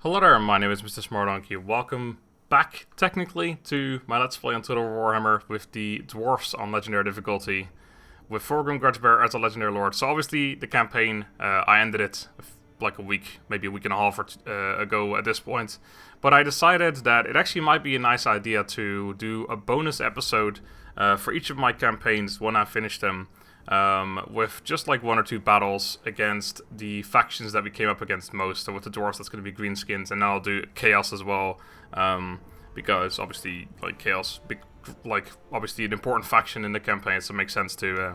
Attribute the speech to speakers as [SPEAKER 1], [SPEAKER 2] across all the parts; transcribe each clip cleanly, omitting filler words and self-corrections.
[SPEAKER 1] Hello there, my name is MrSmartDonkey. Welcome back, technically, to my Let's Play on Total Warhammer with the Dwarfs on Legendary difficulty, with Thorgrim Grudgebearer as a Legendary Lord. So obviously, the campaign, I ended it like a week, maybe a week and a half ago at this point. But I decided that it actually might be a nice idea to do a bonus episode for each of my campaigns when I finish them. With just like one or two battles against the factions that we came up against most. So with the Dwarfs, that's going to be Greenskins, and now I'll do Chaos as well, because obviously, like Chaos, obviously an important faction in the campaign, so it makes sense to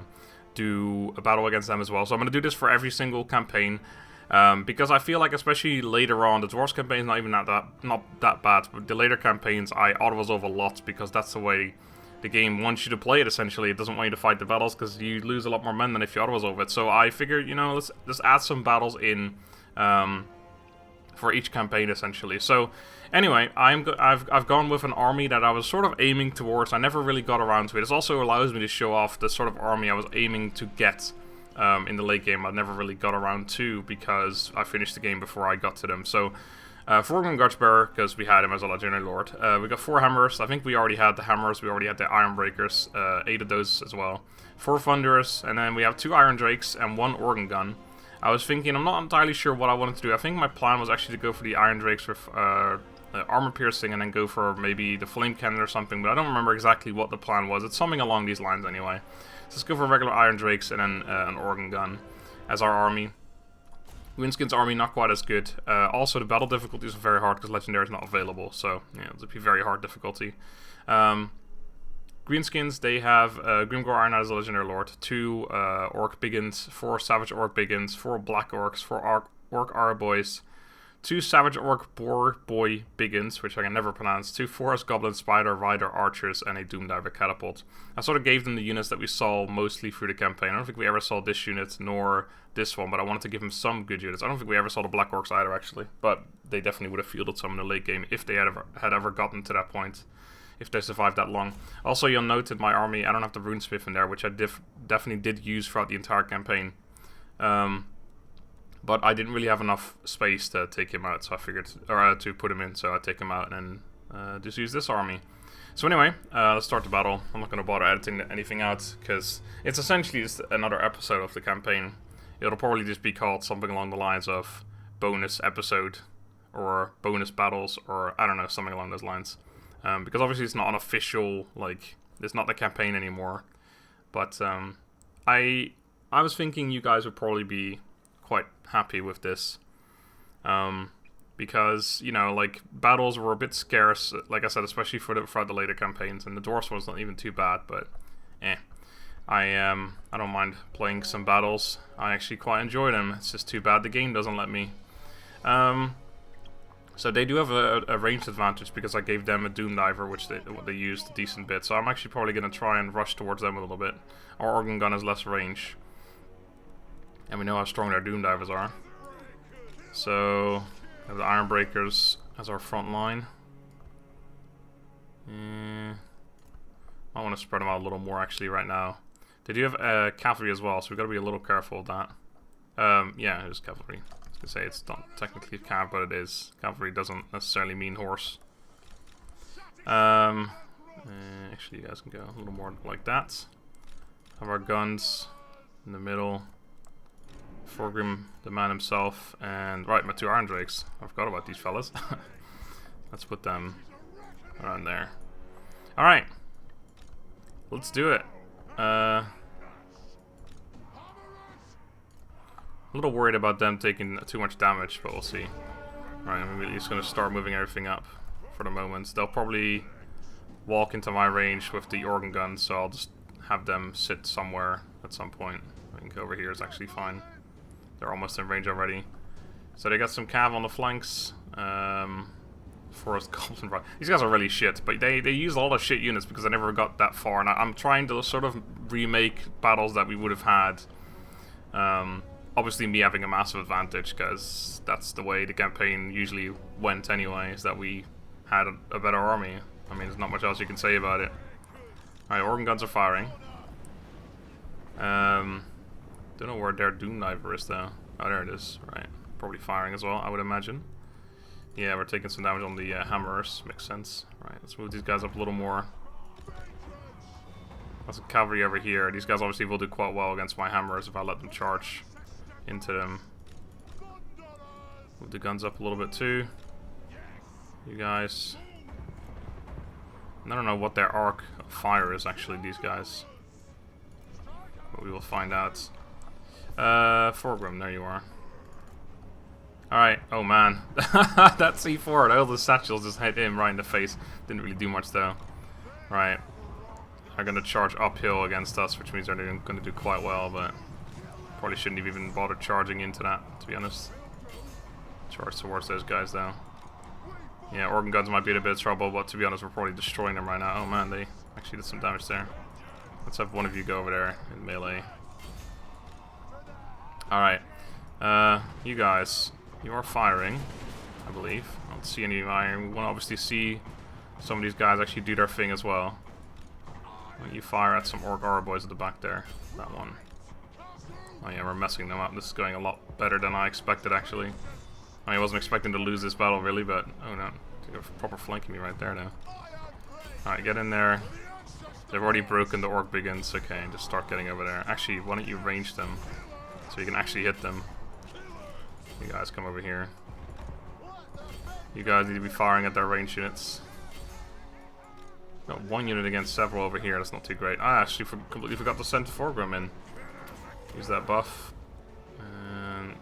[SPEAKER 1] do a battle against them as well. So I'm going to do this for every single campaign, because I feel like, especially later on, the Dwarfs campaign is not even not that bad, but the later campaigns I auto-resolve a lot because that's the way the game wants you to play it. Essentially, it doesn't want you to fight the battles because you lose a lot more men than if you auto-resolve it. So I figured, let's just add some battles in for each campaign, essentially. So anyway, I've gone with an army that I was sort of aiming towards. I never really got around to it. It also allows me to show off the sort of army I was aiming to get in the late game. I never really got around to because I finished the game before I got to them. So Thorgrim Grudgebearer, because we had him as a Legendary Lord. We got 4 hammers. I think we already had the hammers. We already had the iron breakers. 8 of those as well. 4 thunderers, and then we have 2 iron drakes and 1 organ gun. I was thinking, I'm not entirely sure what I wanted to do. I think my plan was actually to go for the iron drakes with armor piercing, and then go for maybe the flame cannon or something. But I don't remember exactly what the plan was. It's something along these lines anyway. So let's go for regular iron drakes and then an organ gun as our army. Greenskins army not quite as good. Also, the battle difficulty is very hard because Legendary is not available, so yeah, it'll be very hard difficulty. Greenskins, they have Grimgor Iron as a Legendary Lord, 2 Orc Biggins, 4 Savage Orc Biggins, 4 Black Orcs, 4 Orc Arboys, 2 Savage Orc Boar Boy Biggins, which I can never pronounce, 2 Forest Goblin Spider Rider Archers, and a Doom Diver Catapult. I sort of gave them the units that we saw mostly through the campaign. I don't think we ever saw this unit, nor this one, but I wanted to give them some good units. I don't think we ever saw the Black Orcs either, actually, but they definitely would have fielded some in the late game if they had ever gotten to that point, if they survived that long. Also, you'll note in my army, I don't have the Runesmith in there, which I definitely did use throughout the entire campaign. But I didn't really have enough space to take him out, so I figured, or to put him in, so I'd take him out and then just use this army. So anyway, let's start the battle. I'm not going to bother editing anything out, because it's essentially just another episode of the campaign. It'll probably just be called something along the lines of bonus episode, or bonus battles, or I don't know, something along those lines. Because obviously it's not an official, like, it's not the campaign anymore. But I was thinking you guys would probably be quite happy with this, because like, battles were a bit scarce, like I said, especially throughout the later campaigns, and the Dwarfs was not even too bad, but I don't mind playing some battles. I actually quite enjoy them. It's just too bad the game doesn't let me. So they do have a range advantage because I gave them a Doom Diver, which they used a decent bit, so I'm actually probably going to try and rush towards them a little bit. Our organ gun has less range, and we know how strong their Doom Divers are. So, we have the Iron Breakers as our front line. I want to spread them out a little more actually right now. They do have cavalry as well, so we've got to be a little careful with that. Yeah, it is cavalry. I was going to say it's not technically cav, but it is. Cavalry doesn't necessarily mean horse. Actually, you guys can go a little more like that. Have our guns in the middle. Thorgrim, the man himself, and right, my 2 iron drakes. I forgot about these fellas. Let's put them around there. Alright, let's do it. A little worried about them taking too much damage, but we'll see. Alright, I'm really just going to start moving everything up for the moment. They'll probably walk into my range with the organ gun, so I'll just have them sit somewhere at some point. I think over here is actually fine. They're almost in range already. So they got some cav on the flanks. Forest Goblin. These guys are really shit, but they use a lot of shit units because I never got that far. And I'm trying to sort of remake battles that we would have had. Obviously me having a massive advantage because that's the way the campaign usually went anyway, is that we had a better army. I mean, there's not much else you can say about it. Alright, organ guns are firing. Don't know where their Doom Diver is though. Oh, there it is. Right. Probably firing as well, I would imagine. Yeah, we're taking some damage on the hammers. Makes sense. Right, let's move these guys up a little more. That's a cavalry over here. These guys obviously will do quite well against my hammers if I let them charge into them. Move the guns up a little bit too. You guys. I don't know what their arc of fire is actually, these guys. But we will find out. Thorgrim, there you are. Alright, oh man. That C4, all the satchels just hit him right in the face. Didn't really do much though. Right. They're going to charge uphill against us, which means they're going to do quite well, but probably shouldn't have even bothered charging into that, to be honest. Charge towards those guys though. Yeah, organ guns might be in a bit of trouble, but to be honest, we're probably destroying them right now. Oh man, they actually did some damage there. Let's have one of you go over there in melee. Alright. You guys, you are firing, I believe. I don't see any iron. We want to obviously see some of these guys actually do their thing as well. You fire at some orc boys at the back there. That one. Oh yeah, we're messing them up. This is going a lot better than I expected, actually. I mean, I wasn't expecting to lose this battle, really, but... Oh no. They're proper flanking me right there now. Alright, get in there. They've already broken the orc biggins. Okay, just start getting over there. Actually, why don't you range them? So you can actually hit them. You guys come over here. You guys need to be firing at their range units. Got one unit against several over here, that's not too great. I actually completely forgot to send Thorgrim in. Use that buff. And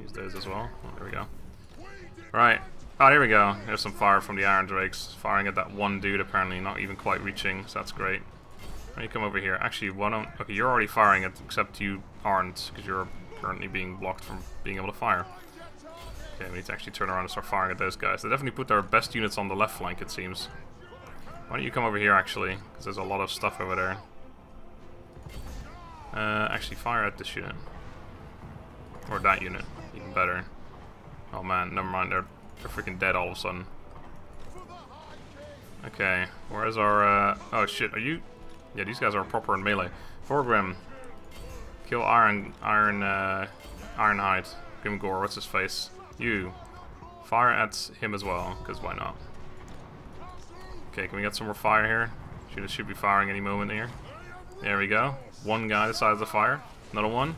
[SPEAKER 1] use those as well. Oh, there we go. Right. Oh, here we go. There's some fire from the Iron Drakes. Firing at that one dude, apparently, not even quite reaching, so that's great. Now you come over here. Actually, why don't... Okay, you're already firing it, except you aren't, because you're currently being blocked from being able to fire. Okay, we need to actually turn around and start firing at those guys. They definitely put their best units on the left flank, it seems. Why don't you come over here, actually? Because there's a lot of stuff over there. Actually, fire at this unit. Or that unit. Even better. Oh man, never mind. They're freaking dead all of a sudden. Okay, where's our... Oh shit, are you... Yeah, these guys are proper in melee. Thorgrim. Kill Ironhide. Grimgore, what's his face? You. Fire at him as well, because why not? Okay, can we get some more fire here? Should be firing any moment here. There we go. One guy decides to fire. Another one.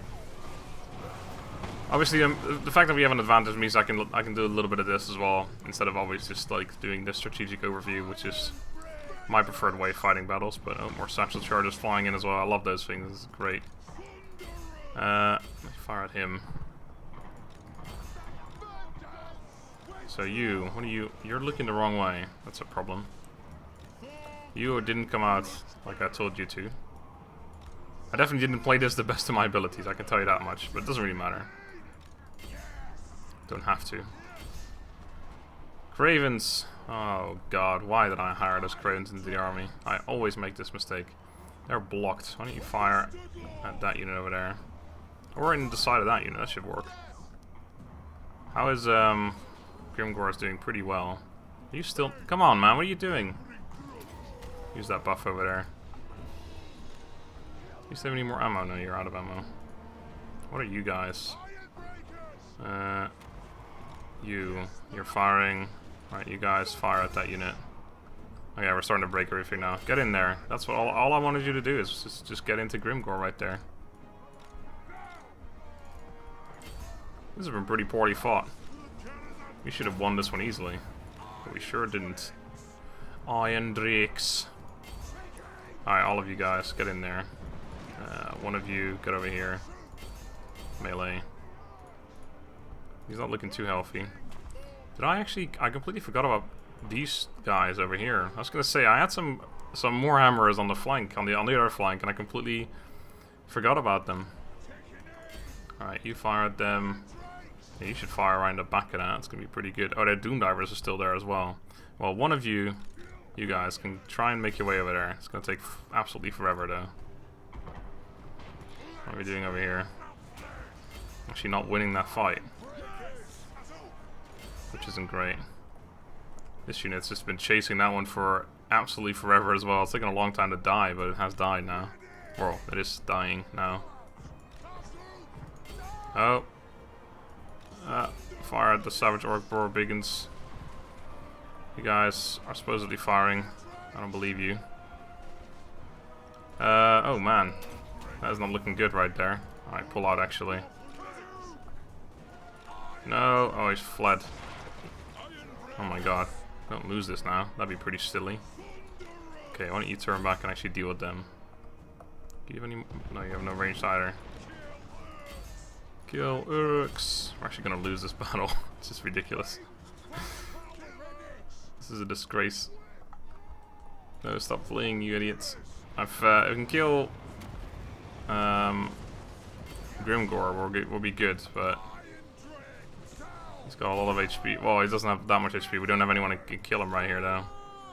[SPEAKER 1] Obviously, the fact that we have an advantage means I can do a little bit of this as well, instead of always just like doing this strategic overview, which is my preferred way of fighting battles. But more satchel charges flying in as well. I love those things. This is great. Fire at him. So you, what are you? You're looking the wrong way. That's a problem. You didn't come out like I told you to. I definitely didn't play this the best of my abilities, I can tell you that much, but it doesn't really matter. Don't have to. Cravens. Oh god, why did I hire those Cravens into the army? I always make this mistake. They're blocked. Why don't you fire at that unit over there? Or in the side of that unit, that should work. How is Grimgore is doing pretty well. Are you still... Come on, man, what are you doing? Use that buff over there. You still have any more ammo? No, you're out of ammo. What are you guys? You're firing. Right, you guys fire at that unit. Oh yeah, we're starting to break everything now. Get in there. That's what all I wanted you to do is just get into Grimgore right there. This has been pretty poorly fought. We should have won this one easily, but we sure didn't. Iron Drakes. Alright, all of you guys, get in there. One of you, get over here. Melee. He's not looking too healthy. Did I actually... I completely forgot about these guys over here. I was going to say, I had some more hammers on the flank, on the other flank, and I completely forgot about them. Alright, you fire at them. Yeah, you should fire right in the back of that. It's going to be pretty good. Oh, their Doom Divers are still there as well. Well, one of you guys, can try and make your way over there. It's going to take absolutely forever, though. What are we doing over here? Actually not winning that fight. Which isn't great. This unit's just been chasing that one for absolutely forever as well. It's taken a long time to die, but it has died now. Well, it is dying now. Oh. fire at the Savage Orc Boar Biggins. You guys are supposedly firing. I don't believe you. Oh man. That is not looking good right there. Alright, pull out actually. No, oh he's fled. Oh my god. Don't lose this now. That'd be pretty silly. Okay, why don't you turn back and actually deal with them? Do you have any... No, you have no range either. Kill Urks. We're actually gonna lose this battle. It's just ridiculous. This is a disgrace. No, stop fleeing, you idiots. I can kill Grimgore, will be good, but he's got a lot of HP. Well, he doesn't have that much HP. We don't have anyone to kill him right here, though.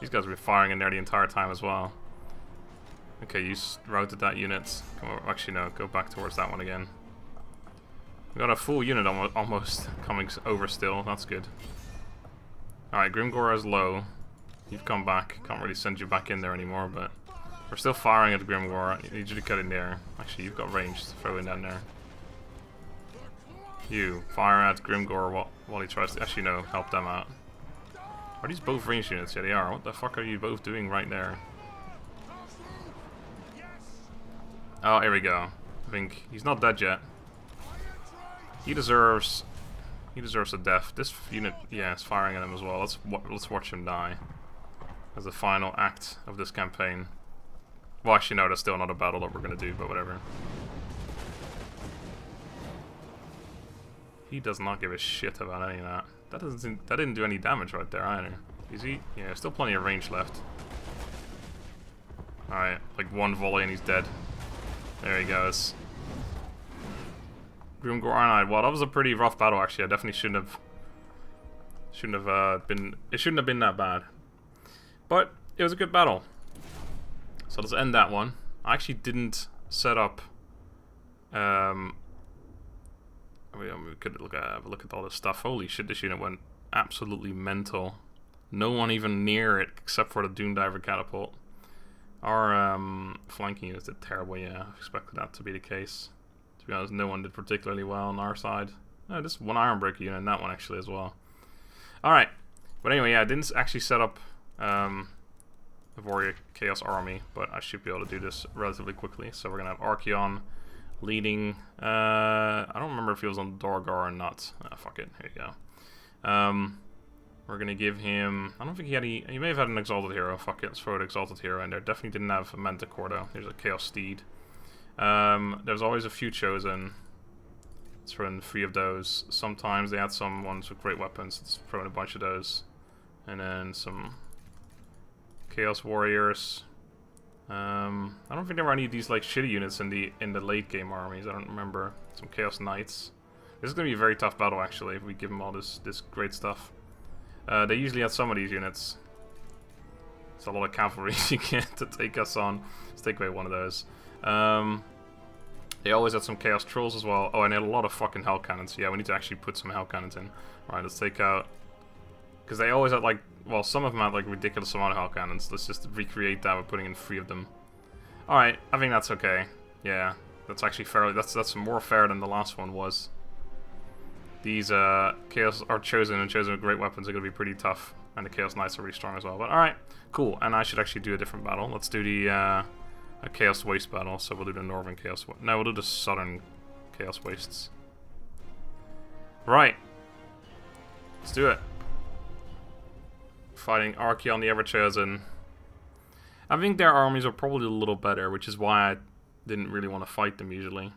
[SPEAKER 1] These guys will be firing in there the entire time as well. Okay, you routed that unit. Come on, actually, no, go back towards that one again. We got a full unit almost coming over still. That's good. Alright, Grimgore is low. You've come back. Can't really send you back in there anymore, but we're still firing at the Grimgore. I need you to get in there. Actually, you've got range to throw in down there. You fire at Grimgore while he tries to... Actually, no, help them out. Are these both range units? Yeah, they are. What the fuck are you both doing right there? Oh, here we go. I think he's not dead yet. He deserves a death. This unit, yeah, is firing at him as well. Let's watch him die as the final act of this campaign. Well, actually, no, there's still another battle that we're gonna do, but whatever. He does not give a shit about any of that. That didn't do any damage right there either. Is he? Yeah, still plenty of range left. All right, like one volley and he's dead. There he goes. Grimgore Ironhide. Well, that was a pretty rough battle actually. I definitely shouldn't have been that bad. But it was a good battle. So let's end that one. I actually didn't set up we could have a look at all this stuff. Holy shit, this unit went absolutely mental. No one even near it except for the Doomdiver catapult. Our flanking units did terrible, yeah. I expected that to be the case. To be honest, no one did particularly well on our side. No, just one Ironbreaker unit and that one actually as well. Alright. But anyway, yeah, I didn't actually set up a Warrior Chaos Army, but I should be able to do this relatively quickly. So we're going to have Archeon leading. I don't remember if he was on Dorgar or not. Fuck it. Here you go. We're going to give him... I don't think he had any... He may have had an Exalted Hero. Fuck it. Let's throw an Exalted Hero in there. Definitely didn't have a Manticore though. Here's a Chaos Steed. There's always a few chosen. Let's throw in 3 of those. Sometimes they had some ones with great weapons. Let's throw in a bunch of those. And then some Chaos Warriors. I don't think there were any of these like shitty units in the late game armies. I don't remember. Some Chaos Knights. This is gonna be a very tough battle actually if we give them all this great stuff. They usually have some of these units. It's a lot of cavalry you get to take us on. Let's take away one of those. They always had some Chaos Trolls as well. Oh, and they had a lot of fucking Hell Cannons. Yeah, we need to actually put some Hell Cannons in. Alright, let's take out... Because they always had like... Well, some of them had like ridiculous amount of Hell Cannons. Let's just recreate that by putting in 3 of them. Alright, I think that's okay. Yeah, that's actually fair. That's more fair than the last one was. These Chaos are chosen and chosen with great weapons are going to be pretty tough. And the Chaos Knights are really strong as well. But alright, cool. And I should actually do a different battle. Let's do the a Chaos Waste battle. So we'll do the Northern Chaos... No, we'll do the Southern Chaos Wastes. Right. Let's do it. Fighting Archeon the Everchosen. I think their armies are probably a little better, which is why I didn't really want to fight them usually.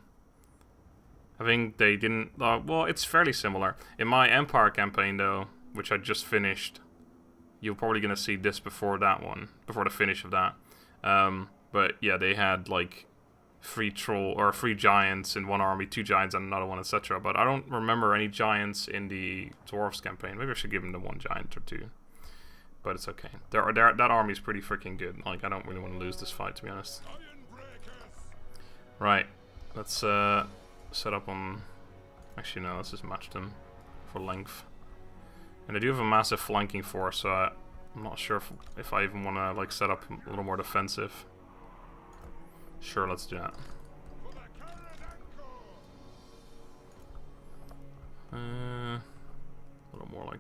[SPEAKER 1] I think they didn't... well, it's fairly similar. In my Empire campaign, though, which I just finished, you're probably going to see this before that one, before the finish of that. But yeah, they had like 3 giants in one army, 2 giants and another one, etc. But I don't remember any giants in the Dwarfs campaign. Maybe I should give them the 1 giant or 2. But it's okay. That army's pretty freaking good. Like, I don't really want to lose this fight, to be honest. Right. Let's set up on... Actually, no. Let's just match them for length. And they do have a massive flanking force, so I'm not sure if I even want to like set up a little more defensive. Sure, let's do that.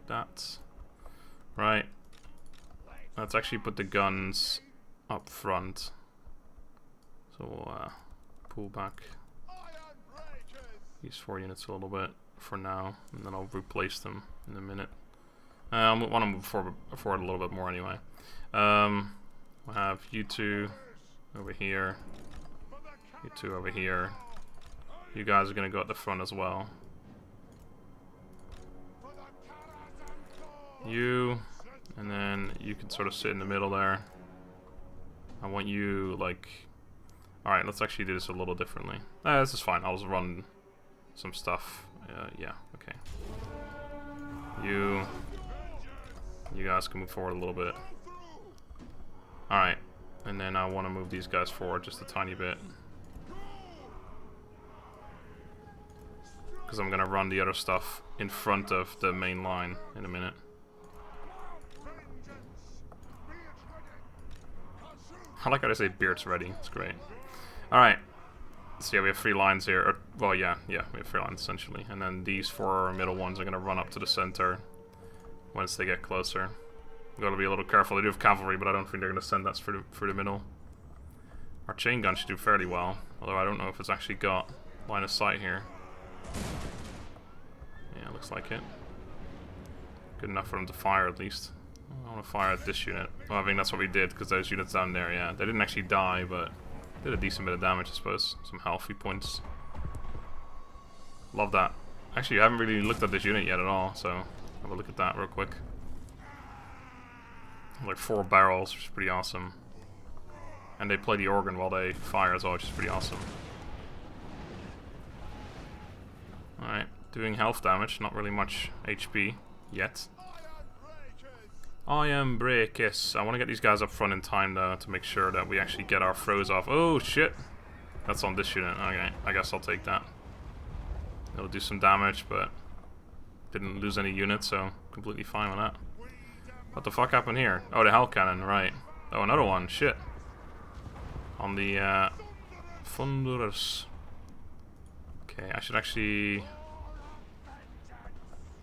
[SPEAKER 1] that. Right. Let's actually put the guns up front. So we'll pull back these 4 units a little bit for now, and then I'll replace them in a minute. I want to move forward a little bit more anyway. We'll have you two over here, you two over here. You guys are going to go at the front as well. You, and then you can sort of sit in the middle there. I want you, like... Alright, let's actually do this a little differently. This is fine, I'll just run some stuff. Yeah, okay. You guys can move forward a little bit. Alright, and then I want to move these guys forward just a tiny bit. Because I'm going to run the other stuff in front of the main line in a minute. I like how they say beard's ready, it's great. Alright, so yeah, we have 3 lines here. Or, well, yeah, we have 3 lines essentially. And then these 4 middle ones are going to run up to the center once they get closer. We've got to be a little careful. They do have cavalry, but I don't think they're going to send that through the middle. Our chain gun should do fairly well, although I don't know if it's actually got line of sight here. Yeah, looks like it. Good enough for them to fire at least. I want to fire at this unit. Well, I think that's what we did, because those units down there, yeah, they didn't actually die, but did a decent bit of damage, I suppose. Some healthy points. Love that. Actually, I haven't really looked at this unit yet at all, so have a look at that real quick. Like 4 barrels, which is pretty awesome. And they play the organ while they fire as well, which is pretty awesome. Alright, doing health damage, not really much HP yet. I am Breakis. I want to get these guys up front in time though, to make sure that we actually get our froze off. Oh shit! That's on this unit. Okay, I guess I'll take that. It'll do some damage, but didn't lose any units, so completely fine with that. What the fuck happened here? Oh, the hell cannon, right. Oh, another one, shit. On the Thunderers. Okay, I should actually...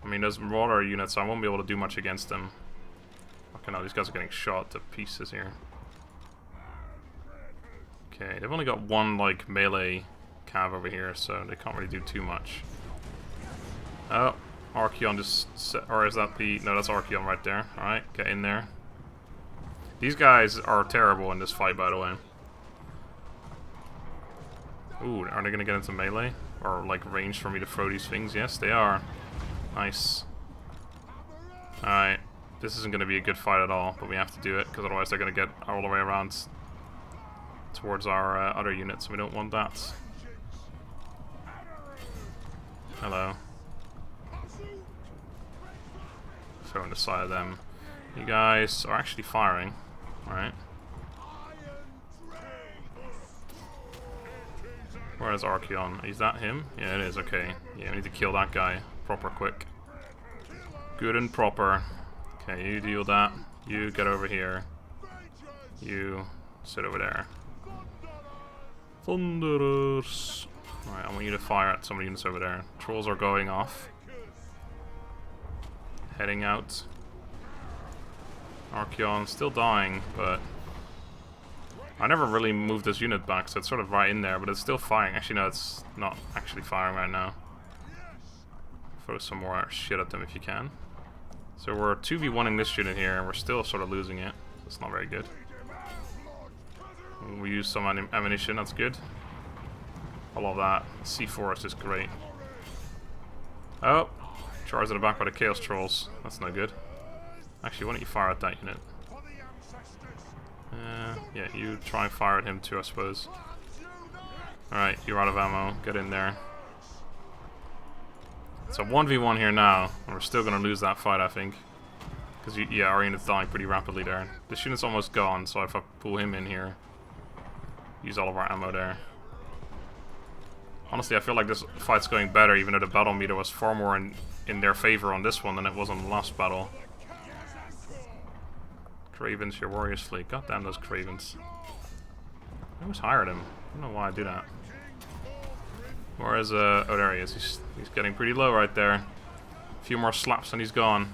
[SPEAKER 1] I mean, there's Marauder units, so I won't be able to do much against them. Okay, now these guys are getting shot to pieces here. Okay, they've only got 1, like, melee cav over here, so they can't really do too much. Oh, Archeon just... or is that the... no, that's Archeon right there. Alright, get in there. These guys are terrible in this fight, by the way. Ooh, are they gonna get into melee? Or, like, range for me to throw these things? Yes, they are. Nice. Alright. This isn't going to be a good fight at all, but we have to do it, because otherwise they're going to get all the way around towards our other units, and we don't want that. Hello. Throwing the side of them. You guys are actually firing, right? Where is Archeon? Is that him? Yeah, it is, okay. Yeah, we need to kill that guy proper quick. Good and proper. Okay, you deal that. You get over here. You sit over there. Thunderers. Alright, I want you to fire at some of the units over there. Trolls are going off. Heading out. Archeon still dying, but I never really moved this unit back, so it's sort of right in there, but it's still firing. Actually, no, it's not actually firing right now. Throw some more shit at them if you can. So we're 2v1ing this unit here, and we're still sort of losing it. That's not very good. We use some ammunition, that's good. I love that. C4 is just great. Oh! Charged at the back by the Chaos Trolls. That's no good. Actually, why don't you fire at that unit? Yeah, you try and fire at him too, I suppose. Alright, you're out of ammo. Get in there. It's a 1v1 here now, and we're still going to lose that fight, I think. Because, yeah, our unit's dying pretty rapidly there. This unit's almost gone, so if I pull him in here, use all of our ammo there. Honestly, I feel like this fight's going better, even though the battle meter was far more in their favor on this one than it was on the last battle. Cravens, your warriors fleet. God damn those Cravens. I always hired him. I don't know why I do that. Whereas, oh, there he is. He's getting pretty low right there. A few more slaps and he's gone.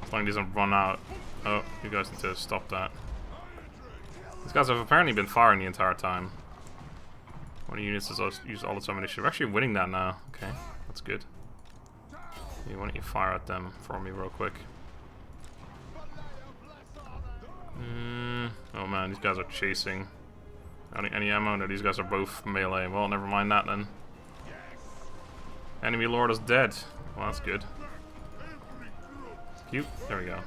[SPEAKER 1] As long as he doesn't run out. Oh, you guys need to stop that. These guys have apparently been firing the entire time. One of the units has used all its ammunition. We're actually winning that now. Okay, that's good. Yeah, why don't you fire at them for me real quick? Oh man, these guys are chasing. Any ammo? No, these guys are both melee. Well, never mind that then. Enemy lord is dead. Well, that's good. Cute. There we go.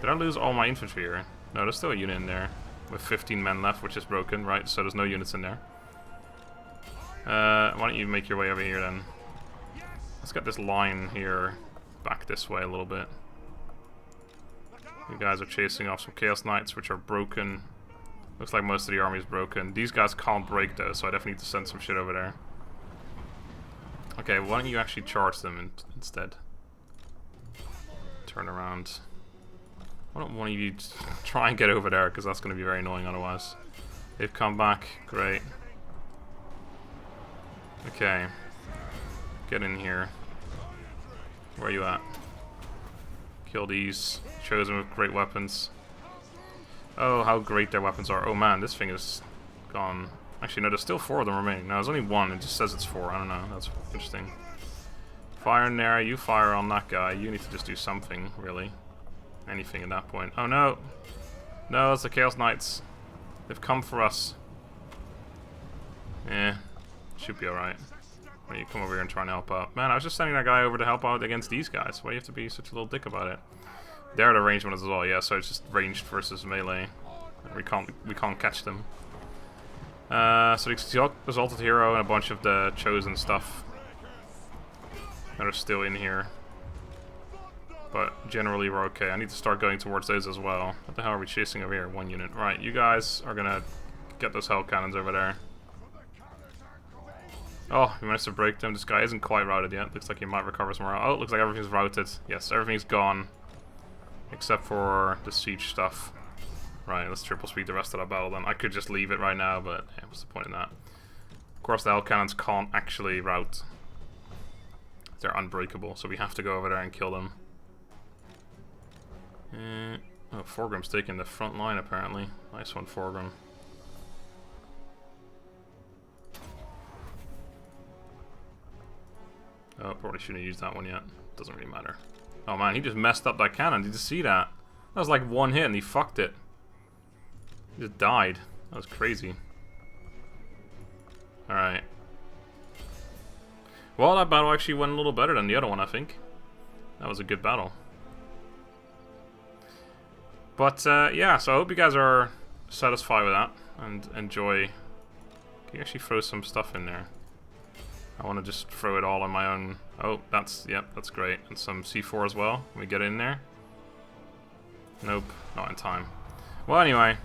[SPEAKER 1] Did I lose all my infantry here? No, there's still a unit in there. With 15 men left, which is broken, right? So there's no units in there. Why don't you make your way over here then? Let's get this line here back this way a little bit. You guys are chasing off some Chaos Knights, which are broken. Looks like most of the army is broken. These guys can't break though, so I definitely need to send some shit over there. Okay, why don't you actually charge them instead? Turn around. Why don't one of you try and get over there, because that's going to be very annoying otherwise. They've come back. Great. Okay. Get in here. Where are you at? Kill these. Chosen with great weapons. Oh, how great their weapons are. Oh man, this thing is gone. Actually, no, there's still 4 of them remaining. No, there's only 1. It just says it's 4. I don't know. That's interesting. Fire in there. You fire on that guy. You need to just do something, really. Anything at that point. Oh no! No, it's the Chaos Knights. They've come for us. Yeah, should be alright. When you come over here and try and help out. Man, I was just sending that guy over to help out against these guys. Why do you have to be such a little dick about it? They're the ranged ones as well, yeah, so it's just ranged versus melee. We can't catch them. So the Exalted Hero and a bunch of the Chosen stuff that are still in here. But generally we're okay. I need to start going towards those as well. What the hell are we chasing over here? 1 unit. Right, you guys are gonna get those hell cannons over there. Oh, we managed to break them. This guy isn't quite routed yet. Looks like he might recover somewhere else. Oh, it looks like everything's routed. Yes, everything's gone. Except for the siege stuff. Right, let's triple speed the rest of that battle then. I could just leave it right now, but yeah, what's the point in that? Of course, the hell cannons can't actually rout. They're unbreakable, so we have to go over there and kill them. Oh, Thorgrim's taking the front line apparently. Nice one, Thorgrim. Oh, probably shouldn't have used that one yet. Doesn't really matter. Oh man, he just messed up that cannon. Did you see that? That was like 1 hit and he fucked it. He just died. That was crazy. Alright. Well, that battle actually went a little better than the other one, I think. That was a good battle. But, yeah, so I hope you guys are satisfied with that and enjoy. Can you actually throw some stuff in there? I want to just throw it all on my own. Oh, yep, that's great. And some C4 as well. Can we get in there? Nope, not in time. Well, anyway,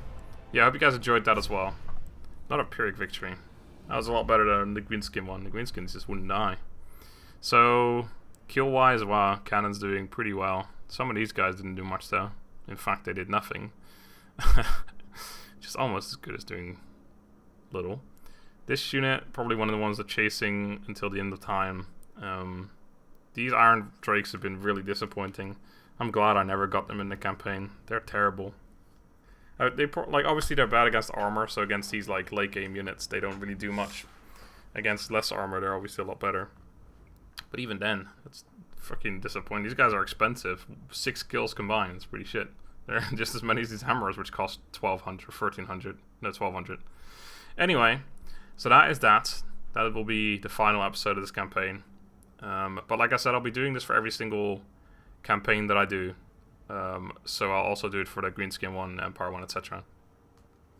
[SPEAKER 1] yeah, I hope you guys enjoyed that as well. Not a Pyrrhic victory. That was a lot better than the Greenskin one. The Greenskins just wouldn't die. So, kill-wise, wow, Cannon's doing pretty well. Some of these guys didn't do much though. In fact, they did nothing. Just almost as good as doing little. This unit, probably one of the ones that's chasing until the end of time. These Iron Drakes have been really disappointing. I'm glad I never got them in the campaign. They're terrible. Like obviously they're bad against armor, so against these like late game units, they don't really do much. Against less armor, they're obviously a lot better. But even then, it's fucking disappointing. These guys are expensive. 6 kills combined. It's pretty shit. They're just as many as these hammers, which cost 1,200, 1,300, no 1,200. Anyway, so that is that. That will be the final episode of this campaign. But like I said, I'll be doing this for every single campaign that I do. So I'll also do it for the Greenskin one, Empire one, etc.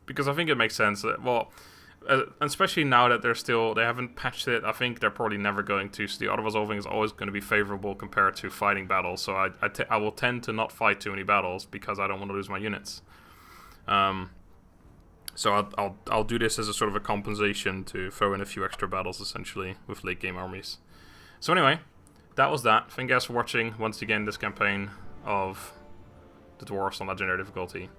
[SPEAKER 1] Because I think it makes sense that, well, especially now that they haven't patched it, I think they're probably never going to. So the auto-resolving is always going to be favorable compared to fighting battles. So I will tend to not fight too many battles because I don't want to lose my units. So I'll do this as a sort of a compensation to throw in a few extra battles essentially with late game armies. So anyway, that was that. Thank you guys for watching once again this campaign of the Dwarfs on Legendary difficulty.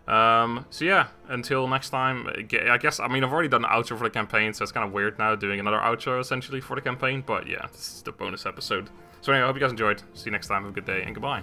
[SPEAKER 1] So yeah, until next time, I guess, I mean, I've already done an outro for the campaign, so it's kind of weird now doing another outro essentially for the campaign, but yeah, this is the bonus episode. So anyway, I hope you guys enjoyed. See you next time, have a good day, and goodbye.